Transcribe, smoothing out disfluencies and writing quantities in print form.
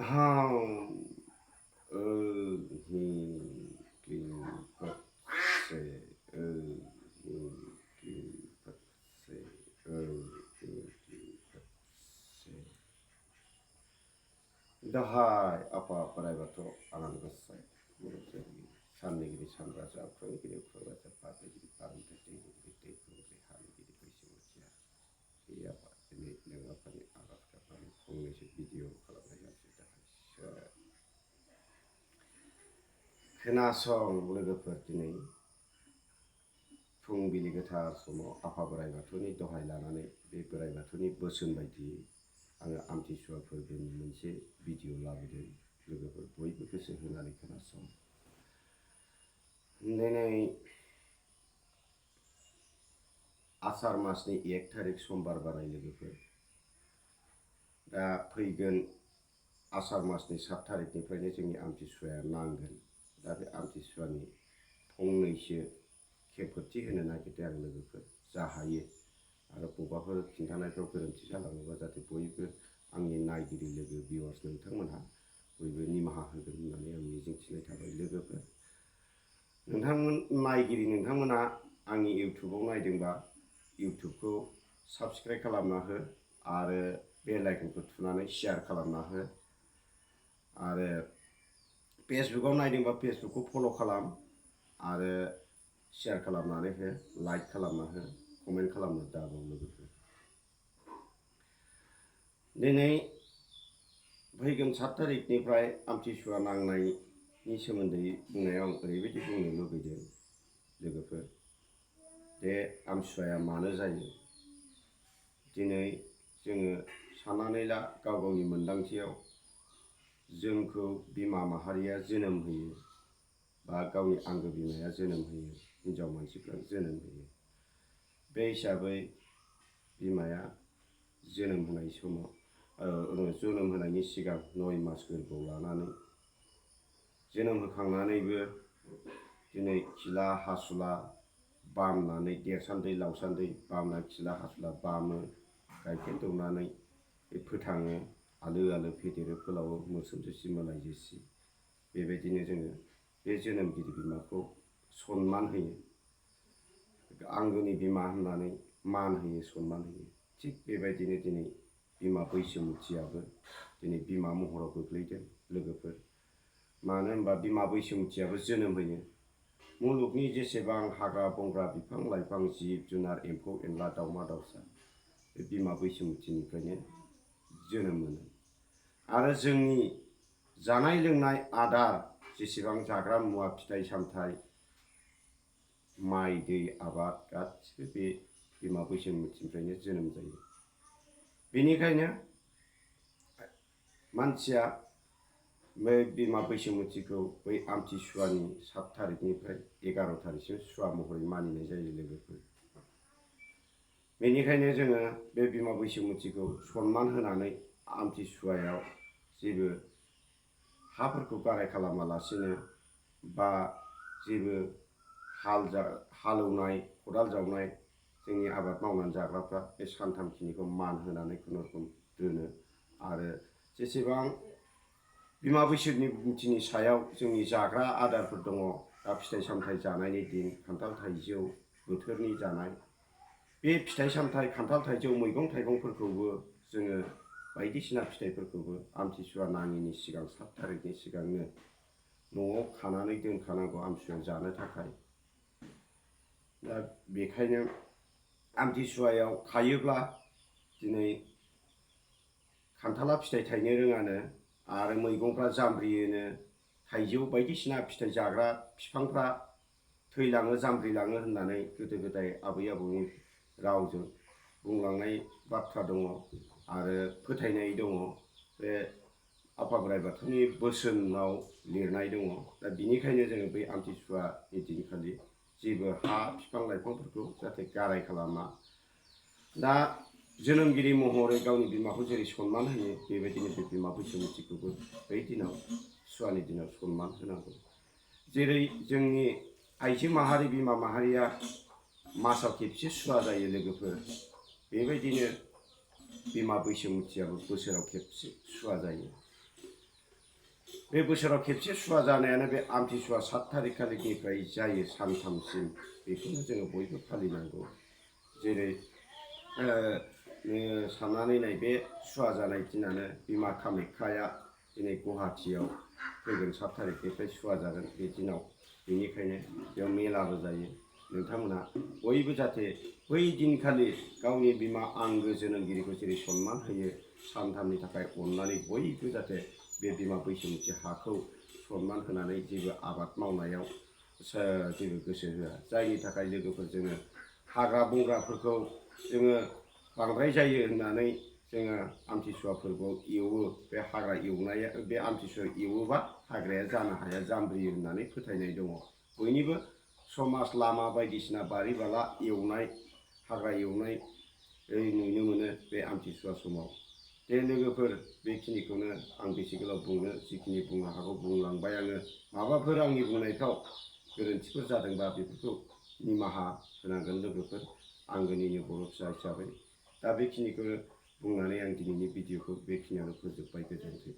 Hang hi kim phật se hi kim phật se hi kim phật se Dahai apa Borai Bathौ Anan Gसाइ मुलुगजोंनि साननिगिरि सानराजा अख्रांनिगिरि अख्रांराजा बारनिगिरि बारनिफ्राय दैनिगिरि दैफोरनिफ्राय हानिगिरि बैसोमुथिया बे आफा दिनै नों आफानि आरज गाबनानै फंनैसो भिडिअ खालामनाय जानोसै दाहाय खोनासं लोगोफोर दिनै फुंबिलि गोथार समाव आफा बोराइ बाथौनि दहाय लानानै बे बोराइ बाथौनि बोसोन बायदियै आङो आमथिसुवा फोरबोनि मोनसे भिडिअ लाबोदों लोगोफोर बयबो गोसो होनानै खोनासं दिनै आसार मासनि 1 तारिख समबार बाराय लोगोफोर दा फैगोन आसार मासनि 7 तारिखनिफ्रायनो जोंनि आमथिसुवाया नांगोन दा बे आमथिसुवानि फंनैसो खेंफोरथि होनो नागिरदों आं लोगोफोर जा हायो आरो बबेबाफोर खिन्थानायफ्राव गोरोन्थि जालाङोबा जाहाथे बयबो आंनि नायगिरि लोगो भिउवार्स नोंथांमोनहा बयबो निमाहा होगोन होननानै आं मिजिंथिनाय थाबाय लोगोफोर नोंथांमोन नायगिरि नोंथांमोनहा आंनि इउटुबाव नायदोंबा इउटुबखौ साबस्क्राइब खालामना हो आरो बेल आइकनखौ थुनानै शेयार खालामना हो आरो फेसबुकाव नायदोंबा फेसबुकखौ फल' खालाम आरो शेयार खालामनानै हो लाइक खालामना हो कमेन्ट खालामनो दाबाव लोगोफोर दिनै फैगोन 7 तारिखनिफ्राय आमथिसुवा नांनायनि सोमोन्दै बुंनायाव आं ओरैबायदि बुंनो लुबैदों लोगोफोर बे आमथिसुवाया मानो जायो दिनै जोङो साननानै ला गाव गावनि मोन्दांथियाव जोंखौ बिमा माहारिया जोनोम होयो बा गावनि आंगो बिमाया जोनोम होयो हिन्जाव मानसिफ्रा जोनोम होयो बे हिसाबै बिमाया जोनोम होनाय समाव जोनोम होनायनि सिगां 9 मास गोरबोआव लानानै जोनोम होखांनानैबो दिनै खिला हासुला बामनानै देरसान्दै लावसान्दै बामना खिला हासुला बामो गाइखेर दौनानै फोथाङो आलो आलो फेदेरो फोलावो मोस्रोम जोसि मोलाय जोसि बेबायदिनो जोङो बे जोनोमगिरि बिमाखौ सनमान होयो आंगोनि बिमा होननानै मान होयो सनमान होयो थिग बेबायदिनो दिनै बिमा बैसोमुथियाबो दिनै बिमा महराव गोग्लैदों लोगोफोर मानो होनबा बिमा बैसोमुथियाबो जोनोम होयो मुलुगनि जेसेबां हाग्रा बंग्रा बिफां लाइफां जिब जुनार एम्फौ एनला दाउमा दाउसा बे बिमा बैसोमुथिनिफ्रायनो जोनोम मोनो आरो जोंनि जानाय लोंनाय आदार जेसेबां जाग्रा मुवा फिथाइ सामथाइ माइ दै आबाद गासिबो बे बिमा बैसोमुथिनिफ्रायनो जोनोम जायो बेनिखायनो मानसिया बै बिमा बैसोमुथिखौ बै आमथिसुवानि 7 तारिखनिफ्राय 11 तारिखसिम सुवा महरै मानिनाय जायो लोगोफोर बेनिखायनो जोङो बे बिमा बैसोमुथिखौ सनमान होनानै आमथिसुवायाव जेबो हाफोरखौ गाराय खालामालासिनो बा जेबो हालौनाय खदाल जावनाय जोंनि आबाद मावनानै जाग्राफ्रा बे सानथामखिनिखौ मान होनानै खुनुरुखुम दोनो आरो जेसेबां बिमा बैसोमुथिनि सायाव जोंनि जाग्रा आदारफोर दङ दा फिथाइ सामथाइ जानायनि दिन खान्थाल थाइजौ बोथोरनि जानाय बे फिथाइ सामथाइ खान्थाल थाइजौ मैगं थाइगंफोरखौबो जोङो बायदिसिना फिथाइफोरखौबो आमथिसुवा नाङिनि सिगां 7 तारिखनि सिगांनो न'आव खानानै दोनखानांगौ आमथिसुवायाव जानो थाखाय दा बेखायनो आमथिसुवायाव खायोब्ला दिनै खान्थाला फिथाइ थायनो रोङानो आरो मैगंफ्रा जामब्रियोनो थाइजौ बायदिसिना फिथाइ जाग्रा बिफांफ्रा थैलाङो जामब्रिलाङो होननानै गोदो गोदाय आबै आबौनि रावजों बुंलांनाय बाथ्रा दङ आरो फोथायनाय दङ बे आफा बोराइ बाथौनि बोसोनाव लिरनाय दङ दा बिनिखायनो जोङो बै आमथिसुवानि दिनखालि जेबो हा बिफां लाइफांफोरखौ जाहाथे गाराय खालामा दा जोनोमगिरि महरै गावनि बिमाखौ जेरै सनमान होयो बेबायदिनो बे बिमा बैसोमुथिखौबो बै दिनाव सुवानि दिनाव सनमान होनांगौ जेरै जोंनि आइजो माहारि बिमा माहारिया मासाव खेबसे सुवा जायो लोगोफोर बेबायदिनो बिमा बैसोमुथियाबो बोसोराव खेबसे सुवा जायो बे बोसोराव खेबसे सुवा जानायानो बे आमथिसुवा 7 थारिख खालिनिफ्राय जायो सानथामसिम बेखौनो जोङो बयबो फालिनांगौ जेरै साननानै नाय बे सुवा जानाय दिनानो बिमा कामाख्याया दिनै गुवाहाटियाव फैगोन 7 थारिखनिफ्राय सुवा जागोन बे दिनाव बेनिखायनो बेयाव मेलाबो जायो नोंथांमोना बयबो जाहाथे बै दिनखालि गावनि बिमा आंगो जोनोमगिरिखौ जेरै सनमान होयो सानथामनि थाखाय अननानै बयबो जाहाथे बे बिमा बैसोमुथि हाखौ सनमान होनानै जेबो आबाद मावनायाव जेबो गोसो होआ जायनि थाखाय लोगोफोर जोङो हाग्रा बंग्राफोरखौ जोङो बांद्राय जायो होननानै जोङो आमथिसुवा फोरबोआव एवो बे हाग्रा एवनाया बे आमथिसुवा एवोबा हाग्राया जानो हाया जामब्रियो होननानै फोथायनाय दङ बयनिबो समाज लामा बायदिसिना बारि बाला एवनाय हाग्रा एवनाय नुनो मोनो बे आमथिसुवा समाव दे लोगोफोर बेखिनिखौनो आं बेसे गोलाव बुंनो जिखिनि बुंनो हागौ बुंलांबाय आङो माबाफोर आंनि बुंनायफ्राव गोरोन्थिफोर जादोंबा बेफोरखौ निमाहा होनांगोन लोगोफोर आंगोनिनो बर' फिसा हिसाबै दा बेखिनिखौ बुंनानै आं दिनैनि भिडिअखौ बेखिनियावनो फोजोबबाय गोजोन्थों।